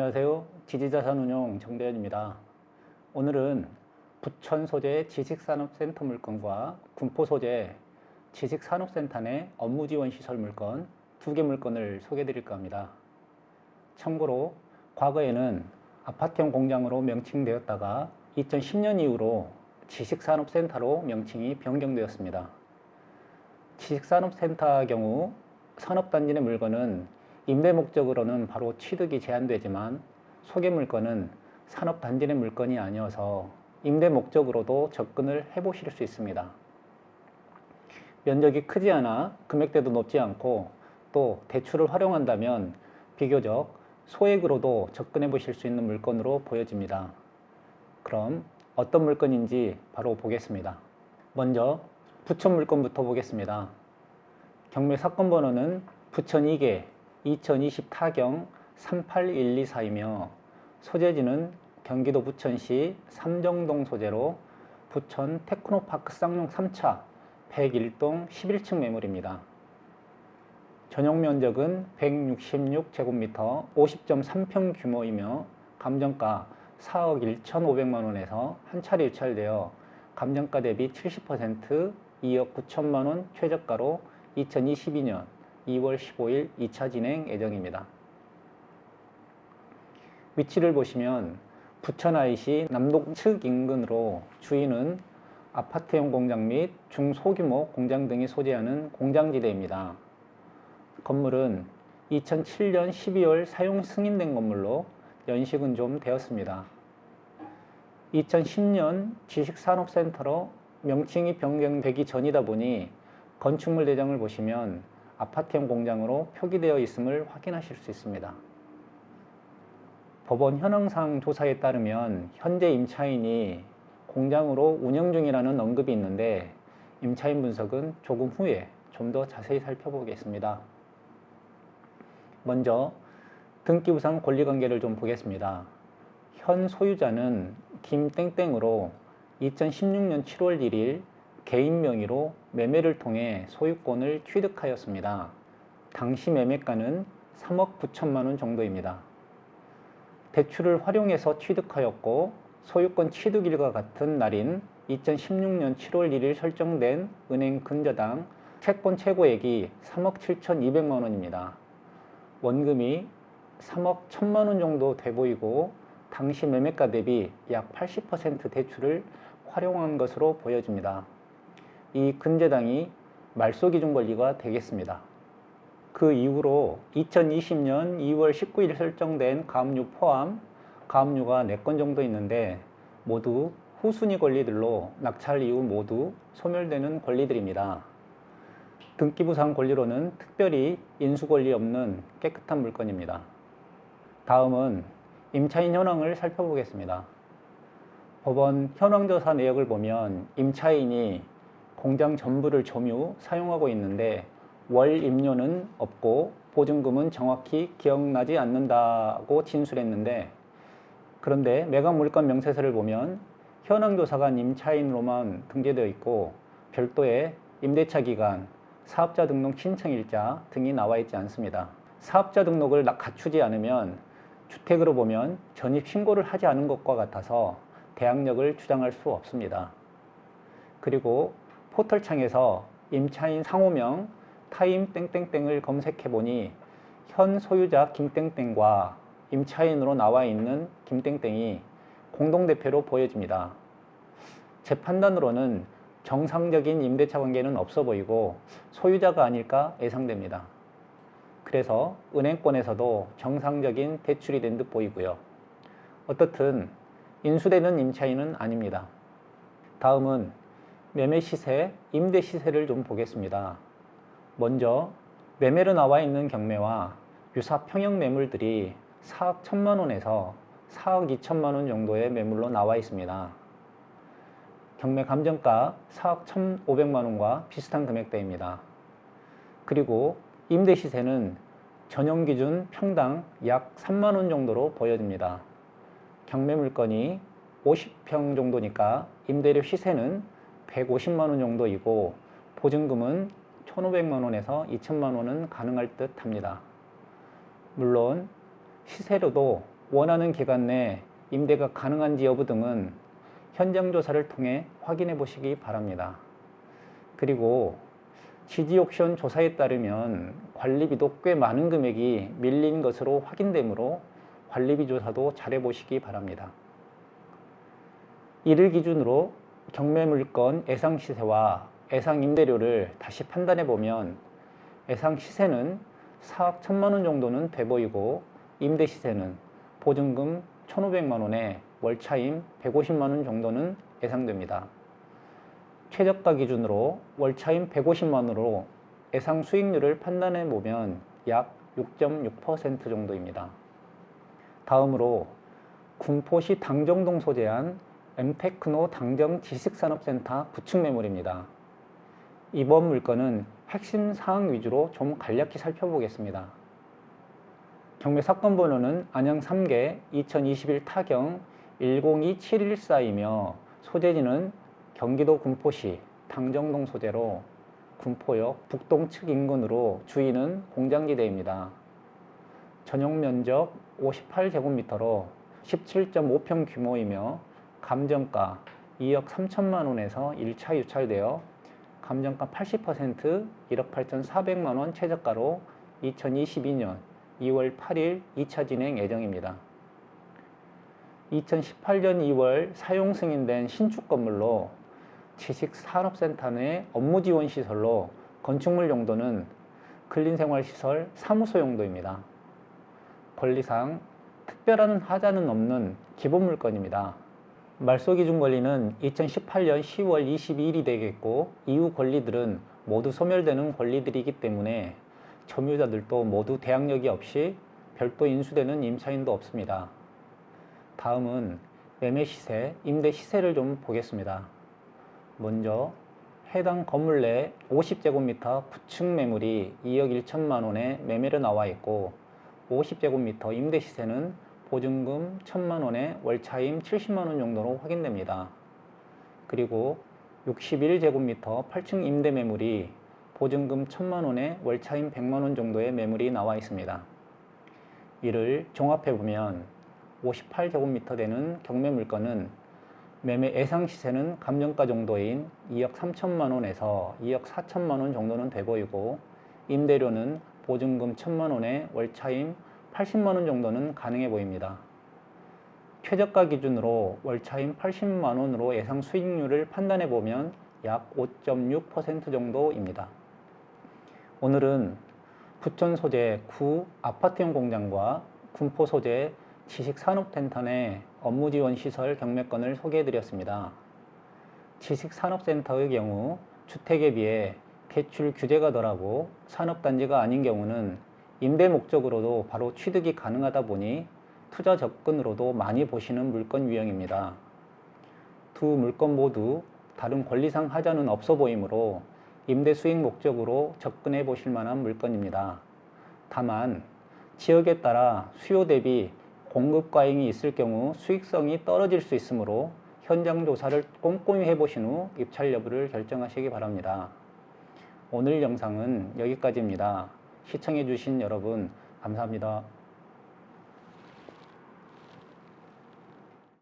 안녕하세요. 지지자산운용 정대현입니다. 오늘은 부천 소재 지식산업센터 물건과 군포 소재 지식산업센터 내 업무지원시설 물건 두 개 물건을 소개해 드릴까 합니다. 참고로 과거에는 아파트형 공장으로 명칭되었다가 2010년 이후로 지식산업센터로 명칭이 변경되었습니다. 지식산업센터의 경우 산업단지 내 물건은 임대 목적으로는 바로 취득이 제한되지만 소개 물건은 산업단지 내 물건이 아니어서 임대 목적으로도 접근을 해보실 수 있습니다. 면적이 크지 않아 금액대도 높지 않고 또 대출을 활용한다면 비교적 소액으로도 접근해 보실 수 있는 물건으로 보여집니다. 그럼 어떤 물건인지 바로 보겠습니다. 먼저 부천 물건부터 보겠습니다. 경매 사건 번호는 부천 2개 2020 타경 38124이며 소재지는 경기도 부천시 삼정동 소재로 부천 테크노파크 쌍용 3차 101동 11층 매물입니다. 전용 면적은 166제곱미터 50.3평 규모이며 감정가 4억 1,500만원에서 한 차례 유찰되어 감정가 대비 70% 2억 9천만원 최저가로 2022년 2월 15일 2차 진행 예정입니다. 위치를 보시면 부천 IC 남동측 인근으로 주인은 아파트형 공장 및 중소규모 공장 등이 소재하는 공장지대입니다. 건물은 2007년 12월 사용 승인된 건물로 연식은 좀 되었습니다. 2010년 지식산업센터로 명칭이 변경되기 전이다 보니 건축물 대장을 보시면 아파트형 공장으로 표기되어 있음을 확인하실 수 있습니다. 법원 현황상 조사에 따르면 현재 임차인이 공장으로 운영 중이라는 언급이 있는데 임차인 분석은 조금 후에 좀 더 자세히 살펴보겠습니다. 먼저 등기부상 권리관계를 좀 보겠습니다. 현 소유자는 김땡땡으로 2016년 7월 1일 개인 명의로 매매를 통해 소유권을 취득하였습니다. 당시 매매가는 3억 9천만 원 정도입니다. 대출을 활용해서 취득하였고 소유권 취득일과 같은 날인 2016년 7월 1일 설정된 은행 근저당 채권 최고액이 3억 7,200만 원입니다. 원금이 3억 1천만 원 정도 돼 보이고 당시 매매가 대비 약 80% 대출을 활용한 것으로 보여집니다. 이 근저당이 말소기준 권리가 되겠습니다. 그 이후로 2020년 2월 19일 설정된 가압류 포함 가압류가 4건 정도 있는데 모두 후순위 권리들로 낙찰 이후 모두 소멸되는 권리들입니다. 등기부상 권리로는 특별히 인수권리 없는 깨끗한 물건입니다. 다음은 임차인 현황을 살펴보겠습니다. 법원 현황조사 내역을 보면 임차인이 공장 전부를 점유 사용하고 있는데 월 임료는 없고 보증금은 정확히 기억나지 않는다고 진술했는데 그런데 매각 물건 명세서를 보면 현황조사관 임차인으로만 등재되어 있고 별도의 임대차 기간, 사업자 등록 신청일자 등이 나와 있지 않습니다. 사업자 등록을 갖추지 않으면 주택으로 보면 전입 신고를 하지 않은 것과 같아서 대항력을 주장할 수 없습니다. 그리고 포털창에서 임차인 상호명 타임 땡땡땡을 검색해 보니 현 소유자 김땡땡과 임차인으로 나와 있는 김땡땡이 공동대표로 보여집니다. 제 판단으로는 정상적인 임대차 관계는 없어 보이고 소유자가 아닐까 예상됩니다. 그래서 은행권에서도 정상적인 대출이 된 듯 보이고요. 어떻든 인수되는 임차인은 아닙니다. 다음은 매매 시세, 임대 시세를 좀 보겠습니다. 먼저 매매로 나와 있는 경매와 유사 평형 매물들이 4억 1천만 원에서 4억 2천만 원 정도의 매물로 나와 있습니다. 경매 감정가 4억 1,500만 원과 비슷한 금액대입니다. 그리고 임대 시세는 전용 기준 평당 약 3만 원 정도로 보여집니다. 경매 물건이 50평 정도니까 임대료 시세는 150만 원 정도이고 보증금은 1,500만 원에서 2천만 원은 가능할 듯 합니다. 물론 시세로도 원하는 기간 내 임대가 가능한지 여부 등은 현장 조사를 통해 확인해 보시기 바랍니다. 그리고 지지 옥션 조사에 따르면 관리비도 꽤 많은 금액이 밀린 것으로 확인되므로 관리비 조사도 잘 해보시기 바랍니다. 이를 기준으로 경매 물건 예상 시세와 예상 임대료를 다시 판단해 보면 예상 시세는 4억 1천만 원 정도는 돼 보이고 임대 시세는 보증금 1,500만 원에 월차임 150만 원 정도는 예상됩니다. 최저가 기준으로 월차임 150만 원으로 예상 수익률을 판단해 보면 약 6.6% 정도입니다. 다음으로 군포시 당정동 소재한 엠테크노 당정 지식산업센터 구축 매물입니다. 이번 물건은 핵심 사항 위주로 좀 간략히 살펴보겠습니다. 경매 사건 번호는 안양 3개 2021 타경 102714이며 소재지는 경기도 군포시 당정동 소재로 군포역 북동측 인근으로 주위는 공장지대입니다. 전용 면적 58제곱미터로 17.5평 규모이며 감정가 2억 3천만 원에서 1차 유찰되어 감정가 80% 1억 8,400만 원 최저가로 2022년 2월 8일 2차 진행 예정입니다. 2018년 2월 사용 승인된 신축 건물로 지식산업센터 내 업무 지원 시설로 건축물 용도는 근린생활시설 사무소 용도입니다. 권리상 특별한 하자는 없는 기본 물건입니다. 말소 기준 권리는 2018년 10월 22일이 되겠고 이후 권리들은 모두 소멸되는 권리들이기 때문에 점유자들도 모두 대항력이 없이 별도 인수되는 임차인도 없습니다. 다음은 매매 시세, 임대 시세를 좀 보겠습니다. 먼저 해당 건물 내 50제곱미터 구축 매물이 2억 1천만 원에 매매로 나와 있고 50제곱미터 임대 시세는 보증금 1천만 원에 월차임 70만 원 정도로 확인됩니다. 그리고 61제곱미터 8층 임대 매물이 보증금 1천만 원에 월차임 100만 원 정도의 매물이 나와 있습니다. 이를 종합해 보면 58제곱미터 되는 경매 물건은 매매 예상 시세는 감정가 정도인 2억 3천만 원에서 2억 4천만 원 정도는 돼 보이고 임대료는 보증금 1천만 원에 월차임 80만 원 정도는 가능해 보입니다. 최저가 기준으로 월차임 80만 원으로 예상 수익률을 판단해 보면 약 5.6% 정도입니다. 오늘은 부천 소재 구 아파트형 공장과 군포 소재 지식산업센터 내 업무 지원 시설 경매건을 소개해 드렸습니다. 지식산업센터의 경우 주택에 비해 대출 규제가 덜하고 산업단지가 아닌 경우는 임대 목적으로도 바로 취득이 가능하다 보니 투자 접근으로도 많이 보시는 물건 유형입니다. 두 물건 모두 다른 권리상 하자는 없어 보이므로 임대 수익 목적으로 접근해 보실 만한 물건입니다. 다만 지역에 따라 수요 대비 공급 과잉이 있을 경우 수익성이 떨어질 수 있으므로 현장 조사를 꼼꼼히 해보신 후 입찰 여부를 결정하시기 바랍니다. 오늘 영상은 여기까지입니다. 시청해 주신 여러분 감사합니다.